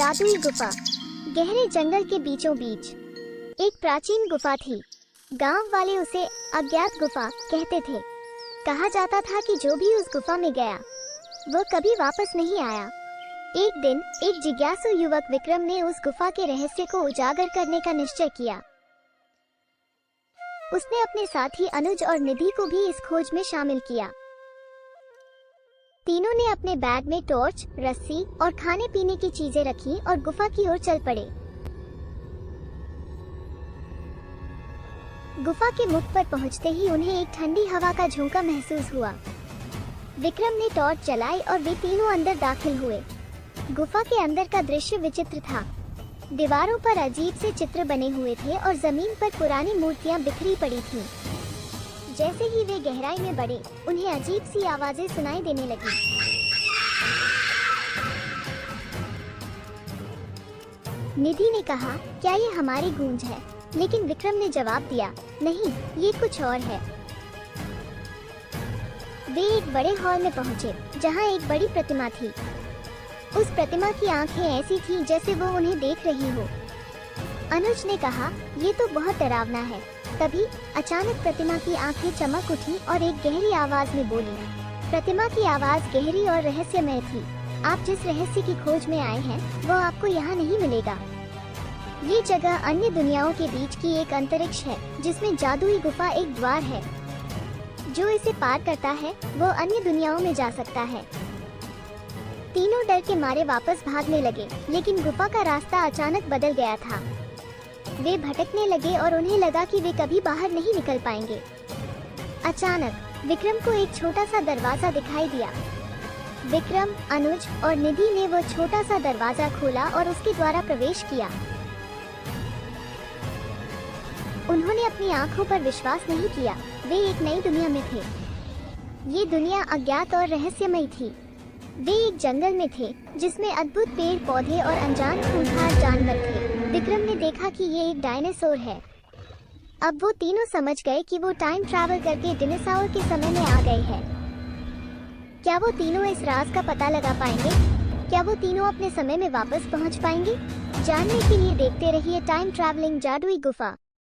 जादुई गुफा। गहरे जंगल के बीचों बीच एक प्राचीन गुफा थी। गांव वाले उसे अज्ञात गुफा कहते थे। कहा जाता था कि जो भी उस गुफा में गया वो कभी वापस नहीं आया। एक दिन एक जिज्ञासु युवक विक्रम ने उस गुफा के रहस्य को उजागर करने का निश्चय किया। उसने अपने साथी अनुज और निधि को भी इस खोज में शामिल किया। तीनों ने अपने बैग में टॉर्च, रस्सी और खाने पीने की चीजें रखी और गुफा की ओर चल पड़े। गुफा के मुख पर पहुंचते ही उन्हें एक ठंडी हवा का झोंका महसूस हुआ। विक्रम ने टॉर्च जलाई और वे तीनों अंदर दाखिल हुए। गुफा के अंदर का दृश्य विचित्र था। दीवारों पर अजीब से चित्र बने हुए थे और जमीन पर पुरानी मूर्तियां बिखरी पड़ी थीं। जैसे ही वे गहराई में बढ़े, उन्हें अजीब सी आवाजें सुनाई देने लगी। निधि ने कहा, क्या ये हमारी गूंज है? लेकिन विक्रम ने जवाब दिया, नहीं, ये कुछ और है। वे एक बड़े हॉल में पहुंचे, जहां एक बड़ी प्रतिमा थी। उस प्रतिमा की आंखें ऐसी थीं जैसे वो उन्हें देख रही हो। अनुज ने कहा, ये तो बहुत डरावना है। तभी अचानक प्रतिमा की आंखें चमक उठी और एक गहरी आवाज में बोली। प्रतिमा की आवाज गहरी और रहस्यमय थी। आप जिस रहस्य की खोज में आए हैं वो आपको यहाँ नहीं मिलेगा। ये जगह अन्य दुनियाओं के बीच की एक अंतरिक्ष है, जिसमें जादुई गुफा एक द्वार है। जो इसे पार करता है वो अन्य दुनियाओं में जा सकता है। तीनों डर के मारे वापस भागने लगे, लेकिन गुफा का रास्ता अचानक बदल गया था। वे भटकने लगे और उन्हें लगा कि वे कभी बाहर नहीं निकल पाएंगे। अचानक विक्रम को एक छोटा सा दरवाजा दिखाई दिया। विक्रम, अनुज और निधि ने वो छोटा सा दरवाजा खोला और उसके द्वारा प्रवेश किया। उन्होंने अपनी आंखों पर विश्वास नहीं किया। वे एक नई दुनिया में थे। ये दुनिया अज्ञात और रहस्यमयी थी। वे एक जंगल में थे, जिसमें अद्भुत पेड़ पौधे और अनजान खूंखार जानवर थे। विक्रम ने देखा कि ये एक डायनासोर है। अब वो तीनों समझ गए कि वो टाइम ट्रैवल करके डिनोसॉर के समय में आ गए हैं। क्या वो तीनों इस राज का पता लगा पाएंगे? क्या वो तीनों अपने समय में वापस पहुंच पाएंगे? जानने के लिए देखते रहिए टाइम ट्रैवलिंग जादुई गुफा।